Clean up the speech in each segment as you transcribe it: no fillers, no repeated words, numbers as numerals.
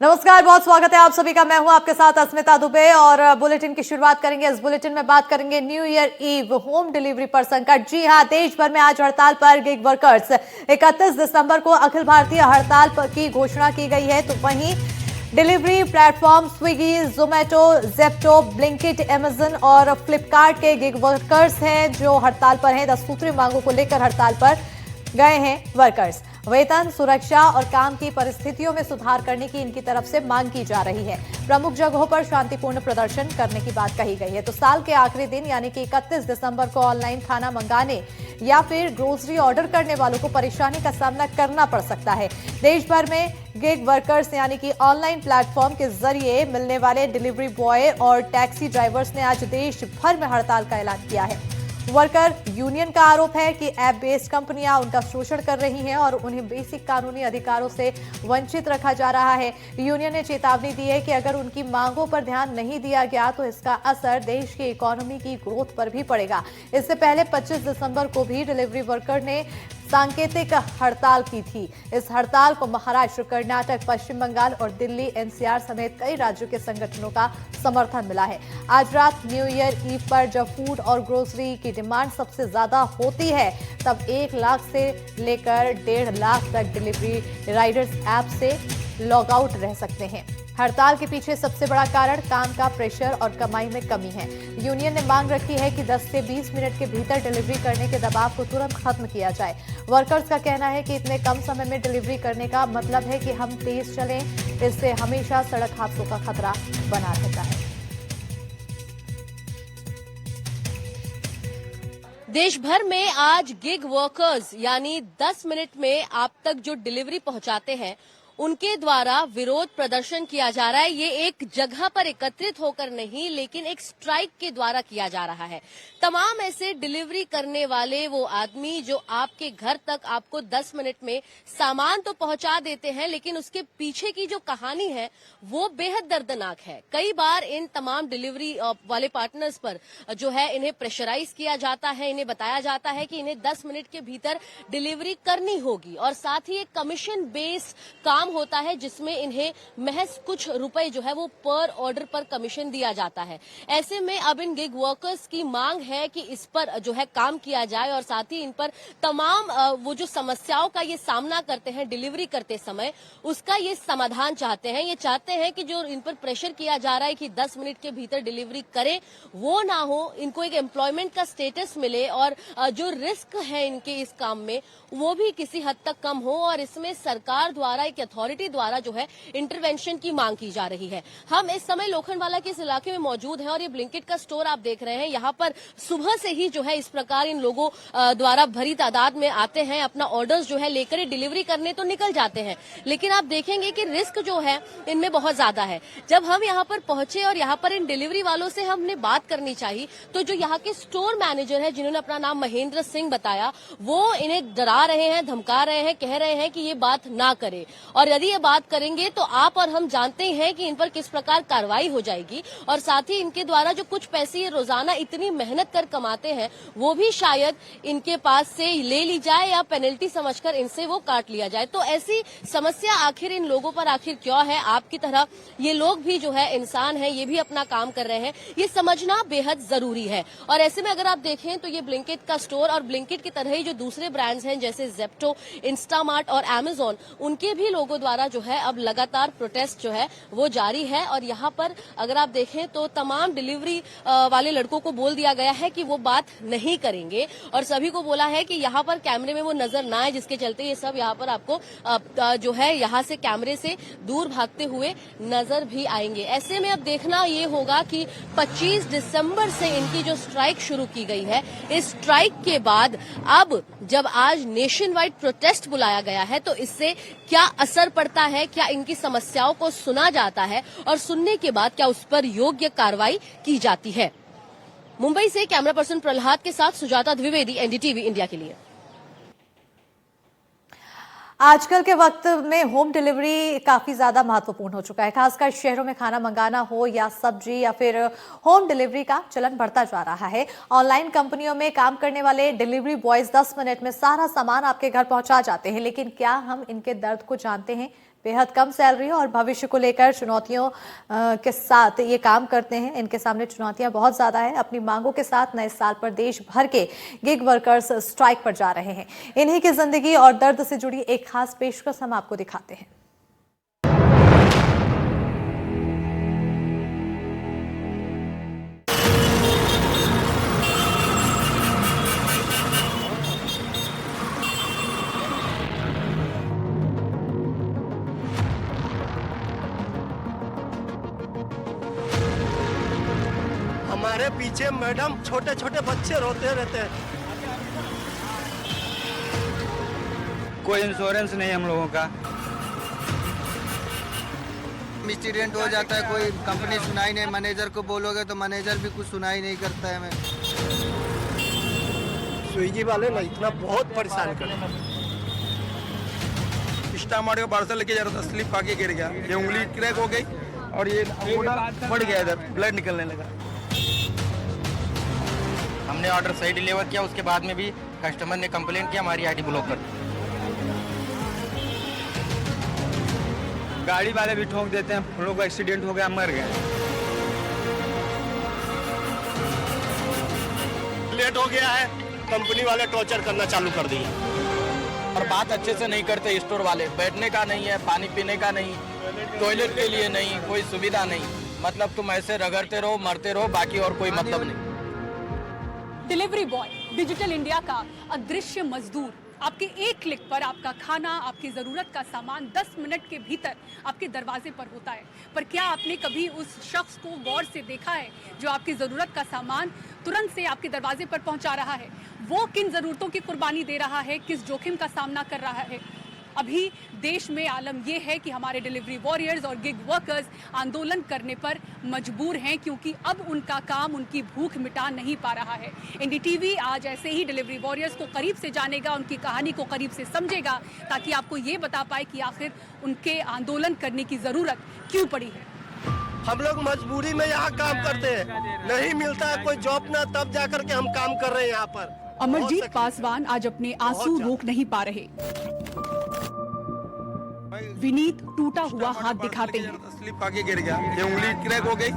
नमस्कार, बहुत स्वागत है आप सभी का। मैं हूं आपके साथ अस्मिता दुबे और बुलेटिन की शुरुआत करेंगे। इस बुलेटिन में बात करेंगे new year eve home delivery पर संकट। जी हां, देश भर में आज हड़ताल पर गिग वर्कर्स। 31 दिसंबर को अखिल भारतीय हड़ताल की घोषणा की गई है। तो वहीं delivery platform Swiggy, Zomato, Zepto, Blinkit, Amazon और फ्लिपकार्ट के गिग वर्कर्स हैं जो हड़ताल पर हैं। 10 सूत्री मांगों को लेकर हड़ताल पर गए हैं वर्कर्स। वेतन, सुरक्षा और काम की परिस्थितियों में सुधार करने की इनकी तरफ से मांग की जा रही है। प्रमुख जगहों पर शांतिपूर्ण प्रदर्शन करने की बात कही गई है। तो साल के आखिरी दिन यानी कि 31 दिसंबर को ऑनलाइन खाना मंगाने या फिर ग्रोसरी ऑर्डर करने वालों को परेशानी का सामना करना पड़ सकता है। देश भर में गिग वर्कर्स यानी कि ऑनलाइन प्लेटफॉर्म के जरिए मिलने वाले डिलीवरी बॉय और टैक्सी ड्राइवर्स ने आज देश भर में हड़ताल का ऐलान किया है। वर्कर यूनियन का आरोप है कि ऐप बेस्ड कंपनियां उनका शोषण कर रही हैं और उन्हें बेसिक कानूनी अधिकारों से वंचित रखा जा रहा है। यूनियन ने चेतावनी दी है कि अगर उनकी मांगों पर ध्यान नहीं दिया गया तो इसका असर देश की इकोनॉमी की ग्रोथ पर भी पड़ेगा। इससे पहले 25 दिसंबर को भी डिलीवरी वर्कर ने सांकेतिक हड़ताल की थी। इस हड़ताल को महाराष्ट्र, कर्नाटक, पश्चिम बंगाल और दिल्ली, एनसीआर समेत कई राज्यों के संगठनों का समर्थन मिला है। आज रात न्यू ईयर ईव पर जब फूड और ग्रोसरी की डिमांड सबसे ज्यादा होती है तब 1 लाख से लेकर 1.5 लाख तक डिलीवरी राइडर्स ऐप से लॉग आउट रह सकते हैं। हड़ताल के पीछे सबसे बड़ा कारण काम का प्रेशर और कमाई में कमी है। यूनियन ने मांग रखी है कि 10 से 20 मिनट के भीतर डिलीवरी करने के दबाव को तुरंत खत्म किया जाए। वर्कर्स का कहना है कि इतने कम समय में डिलीवरी करने का मतलब है कि हम तेज चलें, इससे हमेशा सड़क हादसों का खतरा बना रहता है। देश भर में आज गिग वर्कर्स यानी 10 मिनट में आप तक जो डिलीवरी पहुंचाते हैं उनके द्वारा विरोध प्रदर्शन किया जा रहा है। ये एक जगह पर एकत्रित होकर नहीं लेकिन एक स्ट्राइक के द्वारा किया जा रहा है। तमाम ऐसे डिलीवरी करने वाले वो आदमी जो आपके घर तक आपको 10 मिनट में सामान तो पहुंचा देते हैं लेकिन उसके पीछे की जो कहानी है वो बेहद दर्दनाक है। कई बार इन तमाम डिलीवरी वाले पार्टनर्स पर जो है इन्हें प्रेशराइज किया जाता है, इन्हें बताया जाता है कि इन्हें 10 मिनट के भीतर डिलीवरी करनी होगी और साथ ही एक कमीशन बेस्ड काम होता है जिसमें इन्हें महज कुछ रुपए जो है वो पर ऑर्डर पर कमीशन दिया जाता है। ऐसे में अब इन गिग वर्कर्स की मांग है कि इस पर जो है काम किया जाए और साथ ही इन पर तमाम वो जो समस्याओं का ये सामना करते हैं डिलीवरी करते समय उसका ये समाधान चाहते हैं। ये चाहते हैं कि जो इन पर प्रेशर किया जा रहा है कि 10 मिनट के भीतर डिलीवरी करें वो ना हो, इनको एक एम्प्लॉयमेंट का स्टेटस मिले और जो रिस्क है इनके इस काम में वो भी किसी हद तक कम हो और इसमें सरकार द्वारा एक अथॉरिटी द्वारा जो है इंटरवेंशन की मांग की जा रही है। हम इस समय लोखंडवाला के इस इलाके में मौजूद हैं और ये ब्लिंकिट का स्टोर आप देख रहे हैं। यहाँ पर सुबह से ही जो है इस प्रकार इन लोगों द्वारा भरी तादाद में आते हैं, अपना ऑर्डर्स जो है लेकर डिलीवरी करने तो निकल जाते हैं लेकिन आप देखेंगे कि रिस्क जो है इनमें बहुत ज्यादा है। जब हम यहाँ पर पहुंचे और यहाँ पर इन डिलीवरी वालों से हमने बात करनी चाहिए तो जो यहाँ के स्टोर मैनेजर है जिन्होंने अपना नाम महेंद्र सिंह बताया वो इन्हें डरा रहे हैं, धमका रहे हैं, कह रहे हैं कि ये बात ना करे और यदि ये बात करेंगे तो आप और हम जानते हैं कि इन पर किस प्रकार कार्रवाई हो जाएगी और साथ ही इनके द्वारा जो कुछ पैसे ये रोजाना इतनी मेहनत कर कमाते हैं वो भी शायद इनके पास से ले ली जाए या पेनल्टी समझकर इनसे वो काट लिया जाए। तो ऐसी समस्या आखिर इन लोगों पर आखिर क्यों है? आपकी तरह ये लोग भी जो है इंसान है, ये भी अपना काम कर रहे हैं, ये समझना बेहद जरूरी है। और ऐसे में अगर आप देखें तो ये ब्लिंकिट का स्टोर और ब्लिंकिट की तरह ही जो दूसरे ब्रांड्स हैं जैसे जेप्टो, इंस्टामार्ट और अमेजॉन उनके भी लोगों द्वारा जो है अब लगातार प्रोटेस्ट जो है वो जारी है। और यहाँ पर अगर आप देखें तो तमाम डिलीवरी वाले लड़कों को बोल दिया गया है कि वो बात नहीं करेंगे और सभी को बोला है कि यहाँ पर कैमरे में वो नजर ना आए, जिसके चलते ये सब यहाँ पर आपको जो है यहाँ से कैमरे से दूर भागते हुए नजर भी आएंगे। ऐसे में अब देखना ये होगा कि 25 दिसंबर से इनकी जो स्ट्राइक शुरू की गई है, इस स्ट्राइक के बाद अब जब आज नेशन वाइड प्रोटेस्ट बुलाया गया है तो इससे क्या असर पड़ता है, क्या इनकी समस्याओं को सुना जाता है और सुनने के बाद क्या उस पर योग्य कार्रवाई की जाती है। मुंबई से कैमरा पर्सन प्रहलाद के साथ सुजाता द्विवेदी, एनडीटीवी इंडिया के लिए। आजकल के वक्त में होम डिलीवरी काफी ज्यादा महत्वपूर्ण हो चुका है। खासकर शहरों में खाना मंगाना हो या सब्जी या फिर होम डिलीवरी का चलन बढ़ता जा रहा है। ऑनलाइन कंपनियों में काम करने वाले डिलीवरी बॉयज 10 मिनट में सारा सामान आपके घर पहुंचा जाते हैं, लेकिन क्या हम इनके दर्द को जानते हैं? बेहद कम सैलरी और भविष्य को लेकर चुनौतियों के साथ ये काम करते हैं। इनके सामने चुनौतियां बहुत ज्यादा है। अपनी मांगों के साथ नए साल पर देश भर के गिग वर्कर्स स्ट्राइक पर जा रहे हैं। इन्हीं की जिंदगी और दर्द से जुड़ी एक खास पेशकश हम आपको दिखाते हैं। हमारे पीछे मैडम छोटे छोटे बच्चे रोते रहते हैं। कोई इंश्योरेंस नहीं हम लोगों का। एक्सीडेंट हो जाता है, कोई कंपनी सुनाई नहीं, मैनेजर को बोलोगे तो मैनेजर भी कुछ सुनाई नहीं करता है हमें। स्विगी वाले ना इतना बहुत परेशान कर रहे हैं। स्टामार्ट का पार्सल लेके जा रहा था, स्लिप आके गिर गया, ये उंगली क्रैक हो गई और ये पड़ गया, इधर ब्लड निकलने लगा। हमने ऑर्डर सही डिलीवर किया, उसके बाद में भी कस्टमर ने कंप्लेंट किया, हमारी आईडी ब्लॉक कर दी। गाड़ी वाले भी ठोक देते हैं, हम लोग को एक्सीडेंट हो गया, मर गए। लेट हो गया है, कंपनी वाले टॉर्चर करना चालू कर दिया। और बात अच्छे से नहीं करते स्टोर वाले, बैठने का नहीं है, पानी पीने का नहीं, टॉयलेट के लिए नहीं, कोई सुविधा नहीं। मतलब तुम ऐसे रगड़ते रहो, मरते रहो, बाकी और कोई मतलब नहीं। डिलीवरी बॉय, डिजिटल इंडिया का अदृश्य मजदूर। आपके एक क्लिक पर आपका खाना, आपकी ज़रूरत का सामान 10 मिनट के भीतर आपके दरवाजे पर होता है। पर क्या आपने कभी उस शख्स को गौर से देखा है जो आपकी ज़रूरत का सामान तुरंत से आपके दरवाजे पर पहुंचा रहा है? वो किन ज़रूरतों की कुर्बानी दे रहा है, किस जोखिम का सामना कर रहा है? अभी देश में आलम यह है कि हमारे डिलीवरी वॉरियर्स और गिग वर्कर्स आंदोलन करने पर मजबूर हैं, क्योंकि अब उनका काम उनकी भूख मिटा नहीं पा रहा है। एनडीटीवी आज ऐसे ही डिलीवरी वॉरियर्स को करीब से जानेगा, उनकी कहानी को करीब से समझेगा, ताकि आपको ये बता पाए कि आखिर उनके आंदोलन करने की ज़रूरत क्यों पड़ी है। हम लोग मजबूरी में यहाँ काम करते हैं, नहीं मिलता है कोई जॉब ना, तब जाकर के हम काम कर रहे हैं यहाँ पर। अमरजीत पासवान आज अपने आंसू रोक नहीं पा रहे। विनीत टूटा हुआ हाथ दिखाते हैं। स्लिप आके गिर गया, ये उंगली क्रैक हो गई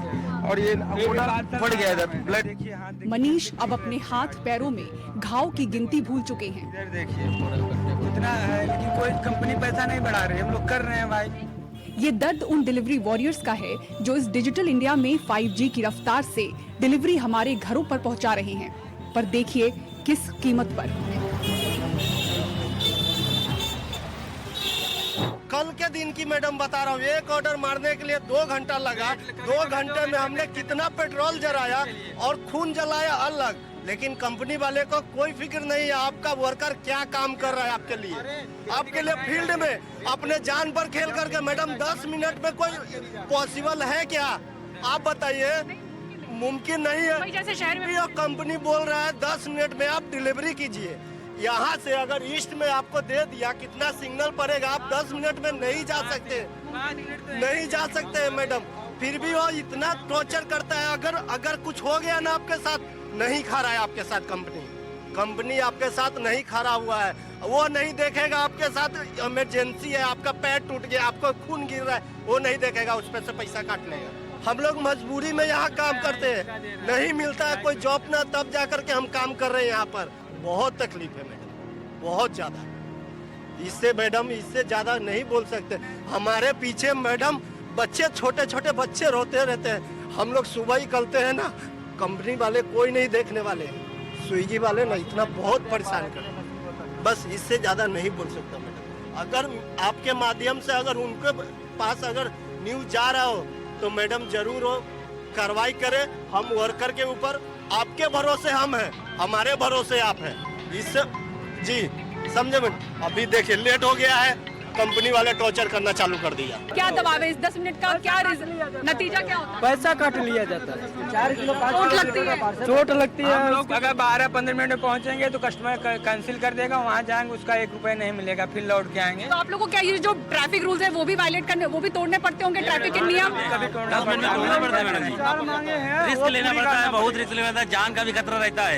और ये पड़ गया, इधर ब्लड। मनीष अब अपने हाथ पैरों में घाव की गिनती भूल चुके हैं। इधर देखिए इतना है, लेकिन कोई कंपनी पैसा नहीं बढ़ा रही, हम लोग कर रहे हैं भाई। ये दर्द उन डिलीवरी वॉरियर्स का है जो इस डिजिटल इंडिया में 5G की रफ्तार से डिलीवरी हमारे घरों पर पहुंचा रहे हैं। पर देखिए किस कीमत पर। कल के दिन की मैडम बता रहा हूँ, एक ऑर्डर मारने के लिए 2 घंटा लगा। 2 घंटे में हमने कितना पेट्रोल जलाया और खून जलाया अलग, लेकिन कंपनी वाले को कोई फिक्र नहीं है आपका वर्कर क्या काम कर रहा है आपके लिए फील्ड में अपने जान पर खेल करके। मैडम 10 मिनट में कोई पॉसिबल है क्या? आप बताइए, मुमकिन नहीं है। जैसे शहर में कंपनी बोल रहा है 10 मिनट में आप डिलीवरी कीजिए। यहाँ से अगर ईस्ट में आपको दे दिया, कितना सिग्नल पड़ेगा? आप 10 मिनट में नहीं जा सकते मैडम। फिर भी वो इतना टॉर्चर करता है। अगर कुछ हो गया ना आपके साथ, नहीं खा रहा है आपके साथ कंपनी आपके साथ नहीं खड़ा हुआ है। वो नहीं देखेगा आपके साथ इमरजेंसी है, आपका पैर टूट गया, आपको खून गिर रहा है, वो नहीं देखेगा, उस पर से पैसा काट लेगा। हम लोग मजबूरी में यहाँ काम करते हैं, नहीं मिलता है कोई जॉब ना, तब जाकर के हम काम कर रहे हैं यहाँ पर। बहुत तकलीफ है मैडम, बहुत ज्यादा। इससे ज्यादा नहीं बोल सकते। हमारे पीछे मैडम बच्चे, छोटे छोटे बच्चे रोते रहते हैं। हम लोग सुबह ही निकलते हैं ना, कंपनी वाले कोई नहीं देखने वाले, स्विगी वाले ना इतना बहुत परेशान कर। बस इससे ज्यादा नहीं बोल सकता मैडम। अगर आपके माध्यम से अगर उनके पास अगर न्यूज जा रहा हो तो मैडम जरूर हो कार्रवाई करें। हम वर्कर के ऊपर, आपके भरोसे हम हैं, हमारे भरोसे आप हैं। इससे जी समझे मैडम। अभी देखिए लेट हो गया है, कंपनी वाले टॉर्चर करना चालू कर दिया। क्या दबाव है इस 10 मिनट का? क्या नतीजा क्या होता है? पैसा काट लिया जाता है, 4 किलो 5 चोट लगती है। चोट लगती है। हम लोग अगर 12-15 मिनट में पहुंचेंगे तो कस्टमर कैंसिल कर देगा, वहाँ जाएंगे उसका 1 रुपया नहीं मिलेगा, फिर लौट के आएंगे। तो आप लोगों को क्या ये जो ट्रैफिक रूल्स है वो भी वायलेट करने, वो भी तोड़ने पड़ते होंगे? ट्रैफिक के नियम कभी तोड़ना पड़ता है मैडम जी, रिस्क लेना पड़ता है, बहुत रिस्क लेना पड़ता है, जान का भी खतरा रहता है।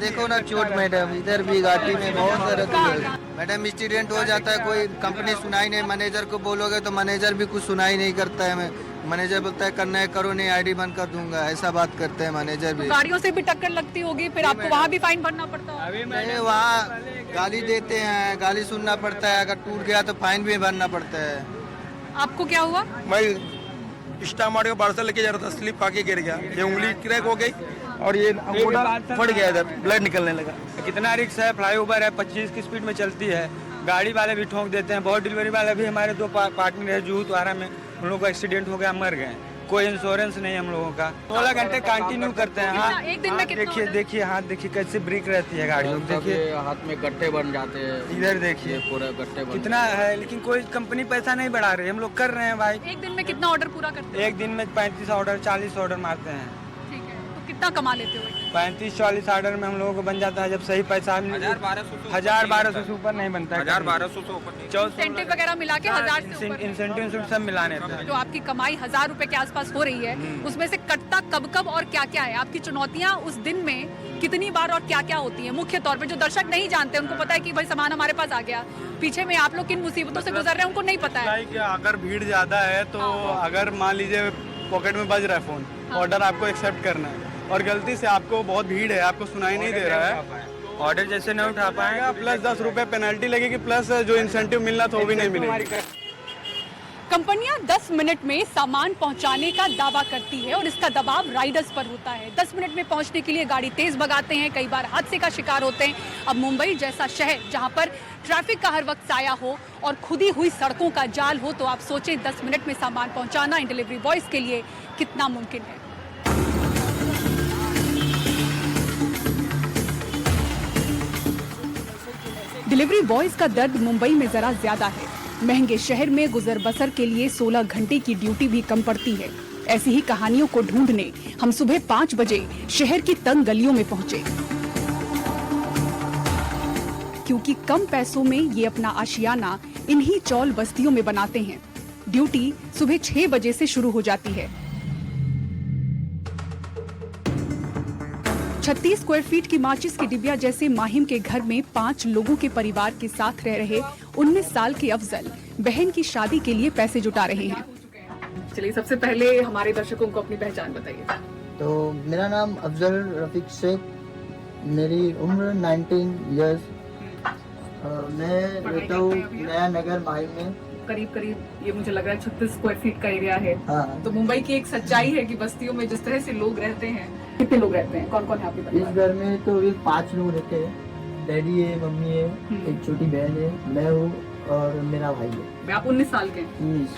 देखो ना चोट मैडम, इधर भी घाटी में बहुत दर्द है। मैडम स्टूडेंट हो जाता है, कोई कंपनी सुनाई नहीं, मैनेजर को बोलोगे तो मैनेजर भी कुछ सुनाई नहीं करता है। मैनेजर बोलता है करना है करो, नहीं आईडी बंद कर दूंगा, ऐसा बात करते हैं मैनेजर भी। गाड़ियों से भी टक्कर लगती होगी, फिर आपको वहाँ भी फाइन भरना पड़ता होगा। अभी नहीं, वहाँ गाली देते हैं, गाली सुनना पड़ता है, अगर टूट गया तो फाइन भी भरना पड़ता है। आपको क्या हुआ? मैं स्टामार्ट का पार्सल लेके जा रहा था, स्लिप आके गिर गया, ये उंगली क्रैक हो गई और ये अंगूठा फट गया, इधर ब्लड निकलने लगा। कितना रिक्स है, फ्लाईओवर है, 25 की स्पीड में चलती है, गाड़ी वाले भी ठोक देते हैं। बहुत डिलीवरी वाले भी, हमारे 2 पार्टनर है जूहू द्वारा में, उन लोगों का एक्सीडेंट हो गया, मर गए, कोई इंश्योरेंस नहीं हम लोगों का। 16 घंटे कंटिन्यू करते हैं। हाँ, एक दिन में कितना देखिए order? देखिए हाथ देखिए कैसे ब्रेक रहती है गाड़ी में, देखिए हाथ में गट्टे बन जाते हैं, इधर देखिए पूरे गट्टे बन कितना है, लेकिन कोई कंपनी पैसा नहीं बढ़ा रही, हम लोग कर रहे हैं भाई। एक दिन में कितना ऑर्डर पूरा करते हैं? एक दिन में 35 ऑर्डर 40 ऑर्डर मारते हैं। ठीक है, तो कितना कमा लेते हो? 35-40 ऑर्डर में हम लोगों को बन जाता है, जब सही पैसा 1000-1200 से ऊपर नहीं बनता है। 1200 से ऊपर इंसेंटिव वगैरह मिला के 1000 से ऊपर। इंसेंटिव सब मिलाने थे। जो आपकी कमाई 1000 रुपए के आसपास हो रही है, उसमें से कटता कब कब और क्या क्या है? आपकी चुनौतियां उस दिन में कितनी बार और क्या क्या होती है? मुख्य तौर पे जो दर्शक नहीं जानते, उनको पता है कि भाई सामान हमारे पास आ गया, पीछे में आप लोग किन मुसीबतों से गुजर रहे हैं उनको नहीं पता है। अगर भीड़ ज्यादा है तो अगर मान लीजिए पॉकेट में बज रहा है फोन, ऑर्डर आपको एक्सेप्ट करना है और गलती से आपको बहुत भीड़ है, आपको सुनाई नहीं दे रहा है, ऑर्डर जैसे नहीं उठा पाएगा, प्लस 10 रुपए पेनल्टी लगेगी, प्लस जो इंसेंटिव मिलना था वो भी नहीं मिलेगा। कंपनियां 10 मिनट में सामान पहुंचाने का दावा करती है और इसका दबाव राइडर्स पर होता है। 10 मिनट में पहुंचने के लिए गाड़ी तेज भगाते हैं, कई बार हादसे का शिकार होते हैं। अब मुंबई जैसा शहर जहां पर ट्रैफिक का हर वक्त साया हो और खुदी हुई सड़कों का जाल हो, तो आप सोचें 10 मिनट में सामान पहुंचाना इन डिलीवरी बॉयज के लिए कितना मुमकिन है। डिलीवरी बॉयज का दर्द मुंबई में जरा ज्यादा है। महंगे शहर में गुजर बसर के लिए 16 घंटे की ड्यूटी भी कम पड़ती है। ऐसी ही कहानियों को ढूंढने हम सुबह 5 बजे शहर की तंग गलियों में पहुंचे, क्योंकि कम पैसों में ये अपना आशियाना इन्हीं चौल बस्तियों में बनाते हैं। ड्यूटी सुबह 6 बजे से शुरू हो जाती है। 36 स्क्वायर फीट की माचिस की डिबिया जैसे माहिम के घर में 5 लोगों के परिवार के साथ रह रहे 19 साल के अफजल बहन की शादी के लिए पैसे जुटा रहे हैं। चलिए, सबसे पहले हमारे दर्शकों को अपनी पहचान बताइए। तो मेरा नाम अफजल रफीक शेख, मेरी उम्र 19 इयर्स। मैं रहता हूँ नया नगर माहिम में। करीब ये मुझे लग रहा है 36 स्क्वायर फीट का एरिया है। हाँ। तो मुंबई की एक सच्चाई है कि बस्तियों में जिस तरह से लोग रहते हैं, कितने लोग रहते हैं, कौन कौन है आपके इस घर में? तो अभी 5 लोग रहते हैं। डैडी है, मम्मी है, एक छोटी बहन है, मैं हूँ और मेरा भाई है। आप 19 साल के? 19।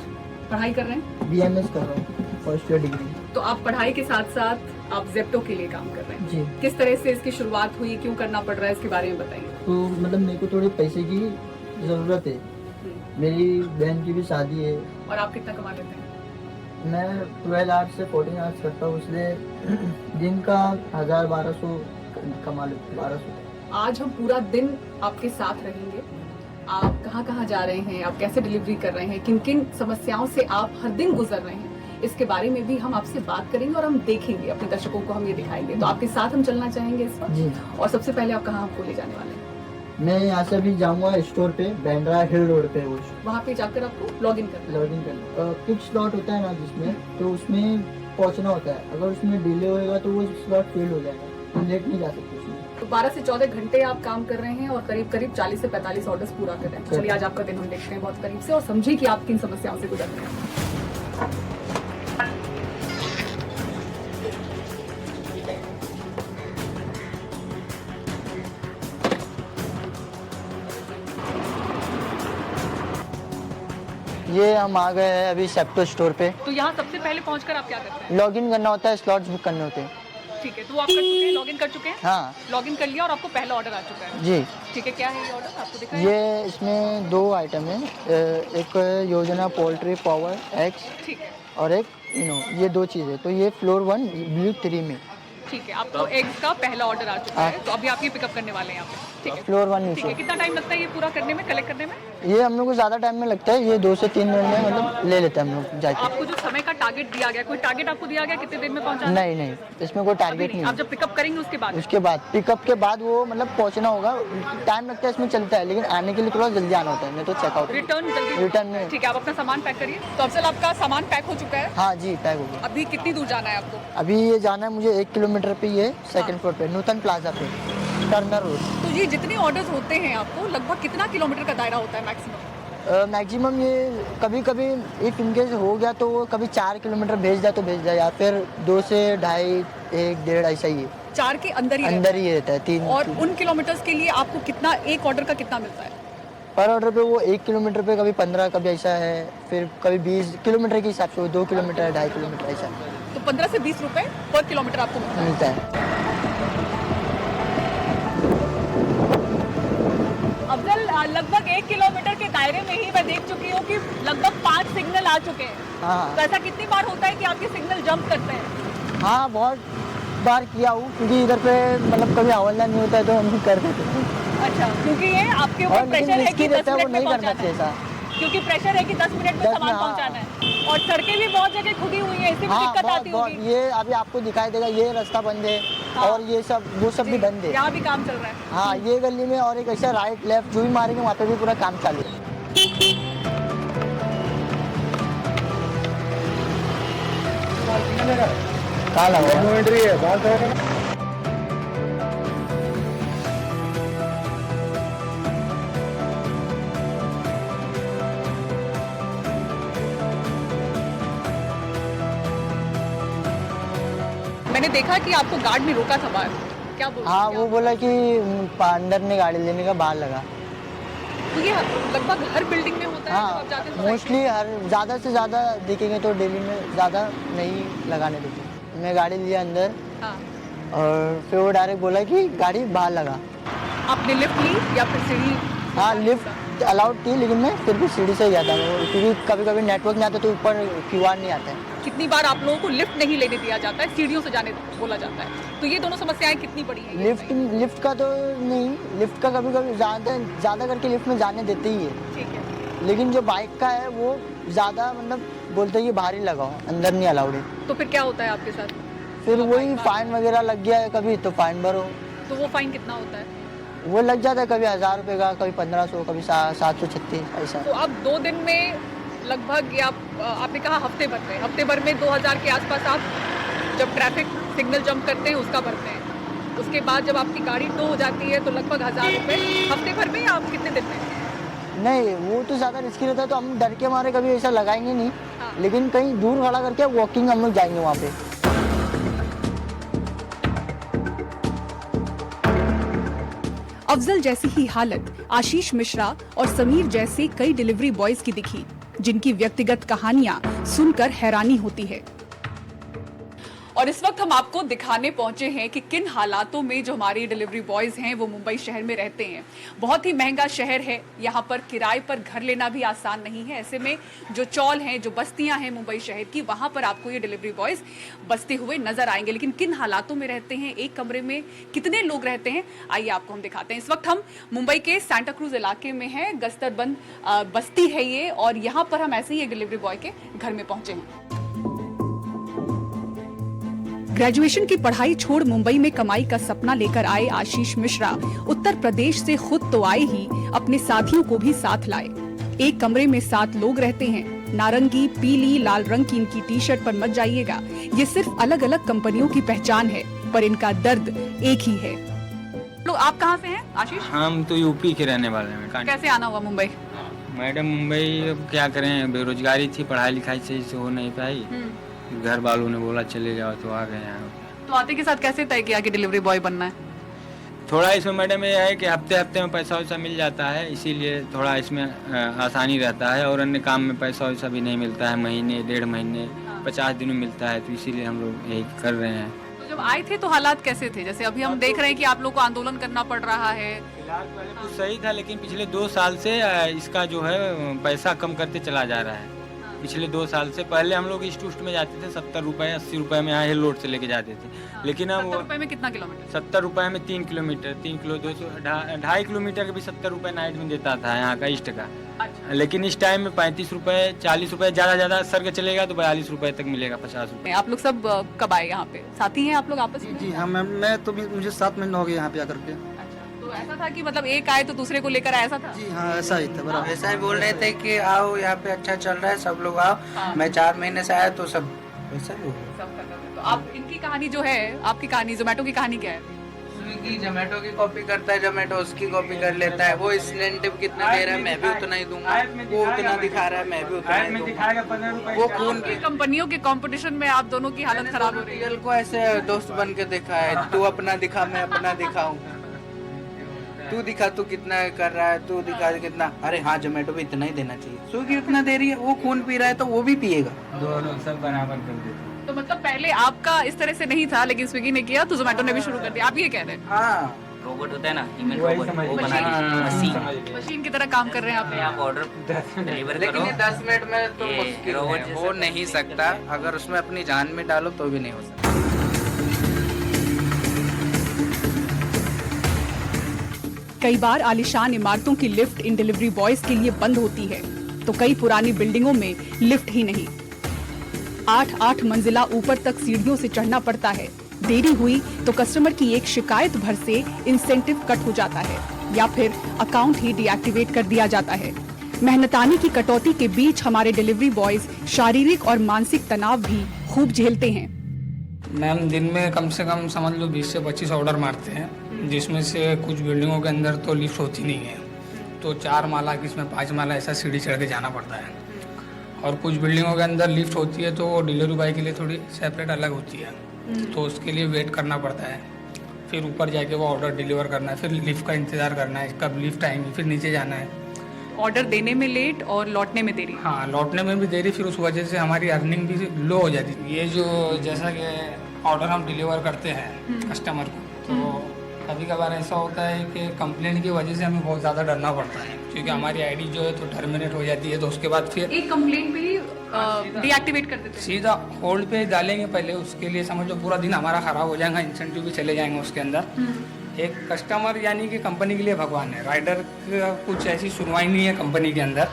पढ़ाई कर रहे हैं? BMS कर रहा हूँ, फर्स्ट ईयर डिग्री। तो आप पढ़ाई के साथ साथ आप जेप्टो के लिए काम कर रहे हैं जी। किस तरह से इसकी शुरुआत हुई, क्यों करना पड़ रहा है, इसके बारे में बताइए। तो मतलब मेरे को थोड़े पैसे की ज़रूरत है, मेरी बहन की भी शादी है। और आप कितना कमा लेते हैं? मैं 12 आवर्स से 14 आवर्स करता हूँ, इसलिए दिन का 1000-1200 कमा लेता हूँ। 1200। आज हम पूरा दिन आपके साथ रहेंगे। आप कहाँ कहाँ जा रहे हैं, आप कैसे डिलीवरी कर रहे हैं, किन किन समस्याओं से आप हर दिन गुजर रहे हैं, इसके बारे में भी हम आपसे बात करेंगे और हम देखेंगे, अपने दर्शकों को हम ये दिखाएंगे। तो आपके साथ हम चलना चाहेंगे इस जी। वक्त। और सबसे पहले आप कहाँ हमको ले जाने वाले हैं? मैं यहाँ से भी जाऊँगा स्टोर पे, बैंड्रा हिल रोड पे। वो वहाँ पे जाकर आपको लॉग इन करना है। लॉगिन करना, कुछ स्लॉट होता है ना जिसमें, तो उसमें पहुँचना होता है। अगर उसमें डिले होएगा तो वो स्लॉट फेल हो जाएगा, तो लेट नहीं जा सकते उसमें। तो 12 से 14 घंटे आप काम कर रहे हैं और करीब 40 से 45 ऑर्डर्स पूरा कर रहे हैं। चलिए, आज आपका दिन हम देखते हैं बहुत करीब से और समझिए कि आप किन समस्याओं से गुजर रहे हैं। ये हम आ गए हैं अभी सेप्टो स्टोर पे। तो यहाँ सबसे पहले पहुँचकर आप क्या करते हैं? लॉगिन करना होता है, स्लॉट्स बुक करने होते हैं। ठीक है, तो आप कर चुके हैं, लॉग इन कर चुके हैं? हाँ, लॉग इन कर लिया और आपको पहला ऑर्डर आ चुका है। जी। ठीक है, क्या है ये ऑर्डर, आपको दिख रहा है? ये इसमें 2 आइटम है, एक योजना पोल्ट्री पावर एक्स ठीक है, और एक ये 2 चीज़ें। तो ये फ्लोर 1 ब्लू 3 में। ठीक है, आपको एग्स का पहला ऑर्डर आ चुका है। तो अभी आप ये पिकअप करने वाले हैं यहाँ पे? ठीक है, फ्लोर 1 ठीक है। नीचे। कितना टाइम लगता है ये पूरा करने में, कलेक्ट करने में? ये हम लोग को ज़्यादा टाइम में लगता है, ये 2 से 3 मिनट में मतलब ले लेते हैं हम लोग जाके। आपको जो समय का टारगेट दिया गया, कोई टारगेट आपको दिया गया कितने देर में पहुंचाना? नहीं नहीं, इसमें कोई टारगेट नहीं आप है। जब पिकअप करेंगे उसके बाद? उसके बाद पिकअप के बाद वो मतलब पहुंचना होगा, टाइम लगता है इसमें चलता है, लेकिन आने के लिए थोड़ा जल्दी आना होता है, नहीं तो चेकआउट रिटर्न जल्दी? रिटर्न में। ठीक है, आप अपना सामान पैक करिए। तो अफजल, आपका सामान पैक हो चुका है? हाँ जी, पैक हो गया। अभी कितनी दूर जाना है आपको? अभी ये जाना है मुझे 1 किलोमीटर पे, ये सेकंड फ्लोर पे नूतन प्लाजा पे, टर्नर रोड। तो ये जितने ऑर्डर्स होते हैं आपको, लगभग कितना किलोमीटर का दायरा होता है मैक्सिमम? मैक्सिमम ये कभी कभी इफ इनकेस हो गया तो वो कभी 4 किलोमीटर भेज जाए तो भेज जाए, या फिर 2 से 2.5, 1, 1.5 ऐसा ही है। 4 के अंदर ही अंदर ही रहता है 3। और उन किलोमीटर्स के लिए आपको कितना, एक ऑर्डर का कितना मिलता है? पर ऑर्डर पे वो 1 किलोमीटर पे कभी 15, कभी ऐसा है, फिर कभी 20 किलोमीटर के हिसाब से वो 2 किलोमीटर, 2.5 किलोमीटर ऐसा तो 15 से 20 रुपए पर किलोमीटर आपको मिलता है। मिलता है। अफजल, लगभग 1 किलोमीटर के दायरे में ही मैं देख चुकी हूँ कि लगभग 5 सिग्नल आ चुके हैं। हाँ तो ऐसा कितनी बार होता है कि आपके सिग्नल जंप करते हैं? हाँ, बहुत बार किया हूँ, क्योंकि इधर पे मतलब कभी हवलदार नहीं होता है तो हम कर देते हैं। अच्छा, क्योंकि ये आपके और ऊपर लेकिन प्रेशर है रिस्की कि 10 रहता है, वो मिनट में नहीं करना पहुंचाना चाहिए है। ऐसा। क्योंकि प्रेशर है कि 10 मिनट में 10 सामान हाँ। पहुंचाना है। और सड़कें भी बहुत जगह खुदी हुई हैं, इससे भी हाँ, दिक्कत बहुत आती बहुत, होगी। ये अभी आपको दिखाई देगा, ये रास्ता बंद है हाँ। और ये सब वो सब भी बंद है। यहाँ भी काम चल रहा है। हाँ, ये गली में और एक ऐसा राइट लेफ्ट जो भी मारेंगे वहाँ पे भी पूरा काम चालू है। काला हुआ। मैंने देखा कि आपको गार्ड ने रोका था बाहर, क्या बोल? हाँ, वो बोला कि अंदर में गाड़ी लेने का, बाहर लगा। तो ये लगभग हर बिल्डिंग में होता है जब हाँ, आप जाते हैं? मोस्टली हर ज़्यादा से ज़्यादा दिखेंगे तो दिल्ली में ज़्यादा नहीं लगाने देते। मैं गाड़ी लिया अंदर हाँ। और फिर वो डायरेक्ट बोला कि गाड़ी बाहर लगा। आपने लिफ्ट ली या फिर सीढ़ी? हाँ, लिफ्ट अलाउड थी, लेकिन मैं फिर भी सीढ़ी से ही जाता हूँ, क्योंकि कभी कभी नेटवर्क नहीं आता तो ऊपर QR नहीं आता है। कितनी बार आप लोगों को लिफ्ट नहीं लेने दिया जाता है, सीढ़ियों से जाने बोला जाता है? तो ये दोनों समस्याएं कितनी बड़ी हैं? लिफ्ट का तो नहीं, लिफ्ट का कभी कभी ज़्यादा करके लिफ्ट में जाने देते ही है, ठीक है। लेकिन जो बाइक का है वो ज़्यादा मतलब बोलते हैं कि बाहर ही लगाओ, अंदर नहीं अलाउड है। तो फिर क्या होता है आपके साथ? फिर वही फाइन वगैरह लग गया है, कभी तो फाइन भरो। तो वो फाइन कितना होता है? वो लग जाता है कभी 1000 रुपये का, कभी 1500, कभी 736 ऐसा। तो अब 2 दिन में लगभग, या आपने कहा हफ्ते भर में 2000 के आसपास आप जब ट्रैफिक सिग्नल जंप करते हैं उसका भरते हैं। उसके बाद जब आपकी गाड़ी टो हो जाती है तो लगभग 1000 रुपये हफ्ते भर में, या आप कितने दिन में? नहीं, वो तो ज़्यादा रिस्की रहता है, तो हम डर के मारे कभी ऐसा लगाएंगे नहीं। हाँ। लेकिन कहीं दूर खड़ा करके वॉकिंग हम लोग जाएंगे वहाँ पे। अफजल जैसी ही हालत आशीष मिश्रा और समीर जैसे कई डिलीवरी बॉयज की दिखी, जिनकी व्यक्तिगत कहानियां सुनकर हैरानी होती है। और इस वक्त हम आपको दिखाने पहुंचे हैं कि किन हालातों में जो हमारे डिलीवरी बॉयज हैं वो मुंबई शहर में रहते हैं। बहुत ही महंगा शहर है, यहाँ पर किराए पर घर लेना भी आसान नहीं है। ऐसे में जो चौल हैं, जो बस्तियां हैं मुंबई शहर की, वहां पर आपको ये डिलीवरी बॉयज बसते हुए नजर आएंगे। लेकिन किन हालातों में रहते हैं, एक कमरे में कितने लोग रहते हैं, आइए आपको हम दिखाते हैं। इस वक्त हम मुंबई के सांता क्रूज इलाके में हैं, गस्तरबंद बस्ती है ये, और यहाँ पर हम ऐसे ही एक डिलीवरी बॉय के घर में पहुंचे हैं। ग्रेजुएशन की पढ़ाई छोड़ मुंबई में कमाई का सपना लेकर आए आशीष मिश्रा उत्तर प्रदेश से खुद तो आए ही, अपने साथियों को भी साथ लाए। एक कमरे में 7 लोग रहते हैं। नारंगी, पीली, लाल रंग की इनकी टी-शर्ट पर मत जाइएगा, ये सिर्फ अलग अलग कंपनियों की पहचान है, पर इनका दर्द एक ही है। लोग, आप कहाँ से हैं आशीष? हम तो यूपी के रहने वाले हैं। कैसे आना हुआ मुंबई? मैडम, मुंबई अब क्या करें, बेरोजगारी थी, पढ़ाई लिखाई सही से हो नहीं पाई, घर वालों ने बोला चले जाओ तो आ गए यहाँ। तो आते के साथ कैसे तय किया कि डिलीवरी बॉय बनना है? थोड़ा इसमें मैडम ये है कि हफ्ते हफ्ते में पैसा वैसा मिल जाता है, इसीलिए थोड़ा इसमें आसानी रहता है, और अन्य काम में पैसा वैसा भी नहीं मिलता है, महीने 1.5 महीने 50 दिन में मिलता है, तो इसीलिए हम लोग यही कर रहे हैं। तो जब आए थे तो हालात कैसे थे? जैसे अभी हम देख रहे हैं कि आप लोग को आंदोलन करना पड़ रहा है। फिलहाल पहले कुछ सही था, लेकिन पिछले 2 साल से इसका जो है पैसा कम करते चला जा रहा है। पिछले 2 साल से। पहले हम लोग ईस्ट उस्ट में जाते थे 70 रुपये 80 रुपये में यहाँ हिल रोड से लेके जाते थे, लेकिन अब 70 रुपए में कितना किलोमीटर? 70 रुपये में 3 किलोमीटर, 3 किलो 200 2.5 किलोमीटर का भी 70 रुपये नाइट में देता था यहाँ का ईस्ट का। अच्छा। लेकिन इस टाइम में 35 रुपये 40 रुपये, ज़्यादा सर के चलेगा तो 42 रुपये तक मिलेगा, 50 रुपये। आप लोग सब कब आए यहाँ पे? साथी हैं आप लोग आपस में? जी हाँ मैम, मैं तो मुझे 7 महीने हो गए यहाँ पे आकर के। तो ऐसा था कि मतलब एक आए तो दूसरे को लेकर आया, ऐसा था? जी हाँ ऐसा ही था, बराबर। ऐसा ही बोल रहे थे कि आओ यहाँ पे अच्छा चल रहा है, सब लोग आओ। मैं 4 महीने से आया तो सब वैसा ही हो गया। सब खत्म है। तो आप इनकी कहानी जो है, आपकी कहानी, जोमेटो की कहानी क्या है? स्विगी जोमेटो की कॉपी करता है, जोमेटो उसकी कॉपी कर लेता है। वो इंसेंटिव कितना दे रहा है मैं भी उतना ही दूंगा, वो उतना दिखा रहा है मैं भी उतना ही दूंगा। वो खून की कंपनियों के कंपटीशन में आप दोनों की हालत खराब हो रही है। रियल को ऐसे दोस्त बन के देखा है, तू अपना दिखा मैं अपना दिखाऊं, तू दिखा तू कितना कर रहा है, तू दिखा कितना। अरे हाँ जोमेटो भी इतना ही देना चाहिए, स्विगी उतना दे रही है, वो खून पी रहा है तो वो भी पिएगा। दोनों सब बराबर कर देते। तो मतलब पहले आपका इस तरह से नहीं था, लेकिन स्विगी ने किया तो जोमेटो ने भी शुरू कर दिया, आप ये कह रहे हैं? हाँ रोबोट होता है ना, ह्यूमन रोबोट, वो बना दिया, मशीन मशीन की तरह काम कर रहे हैं आप। आप ऑर्डर डिलीवर लेकिन करो। ये 10 मिनट में तो ये मुश्किल रोबोट है, जैसा हो नहीं सकता। अगर उसमें अपनी जान में डालो तो भी नहीं हो सकता। कई बार आलीशान इमारतों की लिफ्ट इन डिलीवरी बॉयज के लिए बंद होती है, तो कई पुरानी बिल्डिंगों में लिफ्ट ही नहीं। 8 मंजिला ऊपर तक सीढ़ियों से चढ़ना पड़ता है। देरी हुई तो कस्टमर की एक शिकायत भर से इंसेंटिव कट हो जाता है या फिर अकाउंट ही डीएक्टिवेट कर दिया जाता है। मेहनतानी की कटौती के बीच हमारे डिलीवरी बॉयज शारीरिक और मानसिक तनाव भी खूब झेलते हैं। मैम दिन में कम से कम समझ लो 20 से 25 ऑर्डर मारते हैं, जिसमें से कुछ बिल्डिंगों के अंदर तो लिफ्ट होती नहीं है, तो 4 माला किसमें 5 माला ऐसा सीढ़ी चढ़ के जाना पड़ता है। और कुछ बिल्डिंगों के अंदर लिफ्ट होती है तो वो डिलीवरी बॉय के लिए थोड़ी सेपरेट अलग होती है, तो उसके लिए वेट करना पड़ता है। फिर ऊपर जाके वो ऑर्डर डिलीवर करना है, फिर लिफ्ट का इंतज़ार करना है कब लिफ्ट आएंगी, फिर नीचे जाना है। ऑर्डर देने में लेट और लौटने में देरी। हाँ लौटने में भी देरी, फिर उस वजह से हमारी अर्निंग भी लो हो जाती है। ये जो जैसा कि ऑर्डर हम डिलीवर करते हैं कस्टमर को, तो कभी कभार ऐसा होता है कि कंप्लेंट की वजह से हमें बहुत ज़्यादा डरना पड़ता है, क्योंकि हमारी आईडी जो है तो टर्मिनेट हो जाती है। तो उसके बाद फिर एक कंप्लेंट पे ही डीएक्टिवेट कर देते हैं। सीधा होल्ड पे डालेंगे पहले, उसके लिए समझो पूरा दिन हमारा ख़राब हो जाएगा, इंसेंटिव भी चले जाएंगे उसके अंदर। एक कस्टमर यानी कि कंपनी के लिए भगवान है, राइडर का कुछ ऐसी सुनवाई नहीं है कंपनी के अंदर।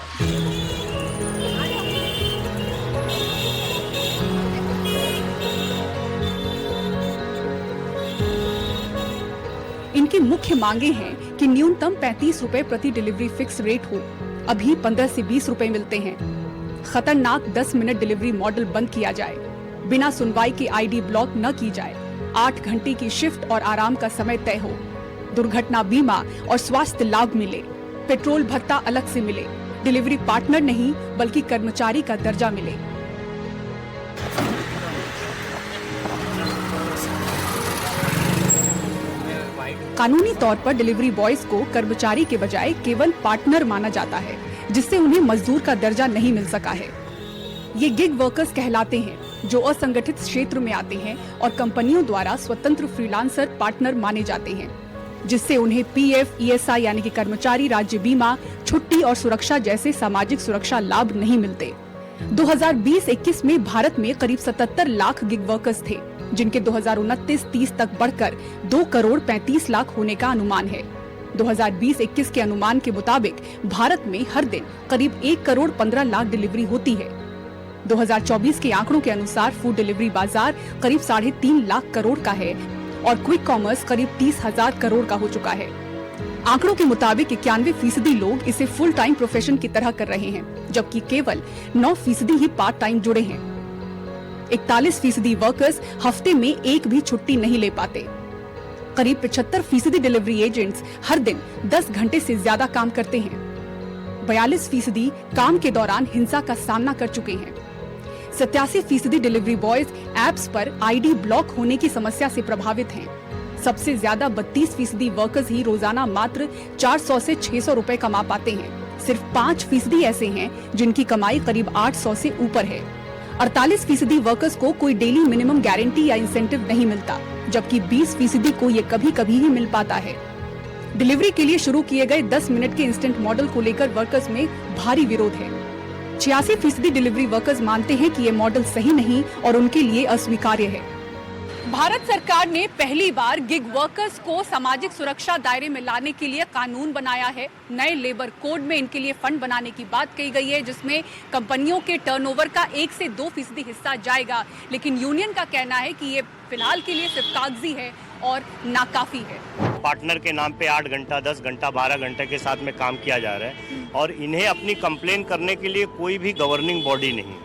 इनकी मुख्य मांगे हैं कि न्यूनतम 35 रुपए प्रति डिलीवरी फिक्स रेट हो। अभी 15 से 20 रुपए मिलते हैं। खतरनाक 10 मिनट डिलीवरी मॉडल बंद किया जाए। बिना सुनवाई के आईडी ब्लॉक न की जाए। 8 घंटे की शिफ्ट और आराम का समय तय हो। दुर्घटना बीमा और स्वास्थ्य लाभ मिले। पेट्रोल भत्ता अलग से मिले। डिलीवरी पार्टनर नहीं बल्कि कर्मचारी का दर्जा मिले। कानूनी तौर पर डिलीवरी बॉयज को कर्मचारी के बजाय केवल पार्टनर माना जाता है, जिससे उन्हें मजदूर का दर्जा नहीं मिल सका है। ये गिग वर्कर्स कहलाते हैं, जो असंगठित क्षेत्र में आते हैं और कंपनियों द्वारा स्वतंत्र फ्रीलांसर पार्टनर माने जाते हैं, जिससे उन्हें पीएफ, ईएसआई यानी कि कर्मचारी राज्य बीमा, छुट्टी और सुरक्षा जैसे सामाजिक सुरक्षा लाभ नहीं मिलते। 2020-21 में भारत में करीब 77 लाख गिग वर्कर्स थे, जिनके 2029-30 तक बढ़कर 2 करोड़ 35 लाख होने का अनुमान है। 2020-21 के अनुमान के मुताबिक भारत में हर दिन करीब 1 करोड़ 15 लाख डिलीवरी होती है। 2024 के आंकड़ों के अनुसार फूड डिलीवरी बाजार करीब 3.5 लाख करोड़ का है और क्विक कॉमर्स करीब 30,000 करोड़ का हो चुका है। आंकड़ों के मुताबिक 91% लोग इसे फुल टाइम प्रोफेशन की तरह कर रहे हैं, जबकि केवल 9% ही पार्ट टाइम जुड़े हैं। 41% वर्कर्स हफ्ते में एक भी छुट्टी नहीं ले पाते। करीब 75% डिलीवरी एजेंट्स हर दिन 10 घंटे से ज्यादा काम करते हैं। 42% काम के दौरान हिंसा का सामना कर चुके हैं। 87% डिलीवरी बॉयज ऐप्स पर आईडी ब्लॉक होने की समस्या से प्रभावित हैं। सबसे ज्यादा 32% वर्कर्स ही रोजाना मात्र 400 से 600 रुपए कमा पाते हैं। सिर्फ 5% ऐसे हैं जिनकी कमाई करीब 800 से ऊपर है। 48% वर्कर्स को कोई डेली मिनिमम गारंटी या इंसेंटिव नहीं मिलता, जबकि 20% को ये कभी कभी ही मिल पाता है। डिलीवरी के लिए शुरू किए गए 10 मिनट के इंस्टेंट मॉडल को लेकर वर्कर्स में भारी विरोध है। 86% डिलीवरी वर्कर्स मानते हैं कि ये मॉडल सही नहीं और उनके लिए अस्वीकार्य है। भारत सरकार ने पहली बार गिग वर्कर्स को सामाजिक सुरक्षा दायरे में लाने के लिए कानून बनाया है। नए लेबर कोड में इनके लिए फंड बनाने की बात कही गई है, जिसमें कंपनियों के टर्नओवर का 1 से 2% हिस्सा जाएगा। लेकिन यूनियन का कहना है कि ये फिलहाल के लिए सिर्फ कागजी है और नाकाफी है। पार्टनर के नाम पे 8 घंटा, 10 घंटा, 12 घंटे के साथ में काम किया जा रहा है और इन्हें अपनी कंप्लेन करने के लिए कोई भी गवर्निंग बॉडी नहीं।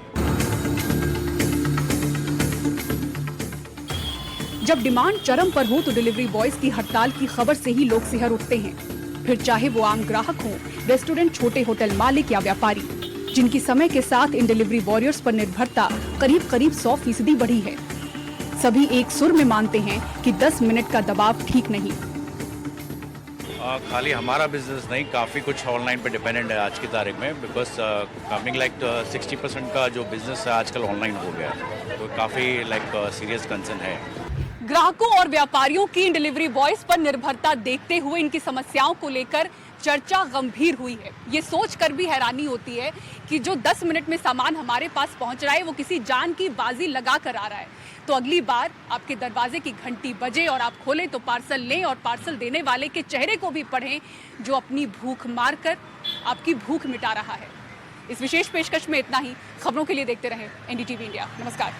जब डिमांड चरम पर हो तो डिलीवरी बॉयज की हड़ताल की खबर से ही लोग सिहर उठते हैं। फिर चाहे वो आम ग्राहक हो, रेस्टोरेंट, छोटे होटल मालिक या व्यापारी, जिनकी समय के साथ इन डिलीवरी वॉरियर्स पर निर्भरता करीब 100% बढ़ी है। सभी एक सुर में मानते हैं कि 10 मिनट का दबाव ठीक नहीं। खाली हमारा बिजनेस नहीं, काफ़ी कुछ ऑनलाइन पे डिपेंडेंट है आज की तारीख में, बिकॉज कमिंग लाइक 60% का जो बिजनेस है आजकल ऑनलाइन हो गया है, तो काफ़ी लाइक सीरियस कंसर्न है। ग्राहकों और व्यापारियों की इन डिलीवरी बॉयज पर निर्भरता देखते हुए इनकी समस्याओं को लेकर चर्चा गंभीर हुई है। ये सोचकर भी हैरानी होती है कि जो 10 मिनट में सामान हमारे पास पहुंच रहा है वो किसी जान की बाजी लगा कर आ रहा है। तो अगली बार आपके दरवाजे की घंटी बजे और आप खोलें तो पार्सल लें और पार्सल देने वाले के चेहरे को भी पढ़ें, जो अपनी भूख मारकर आपकी भूख मिटा रहा है। इस विशेष पेशकश में इतना ही। खबरों के लिए देखते रहें NDTV इंडिया। नमस्कार।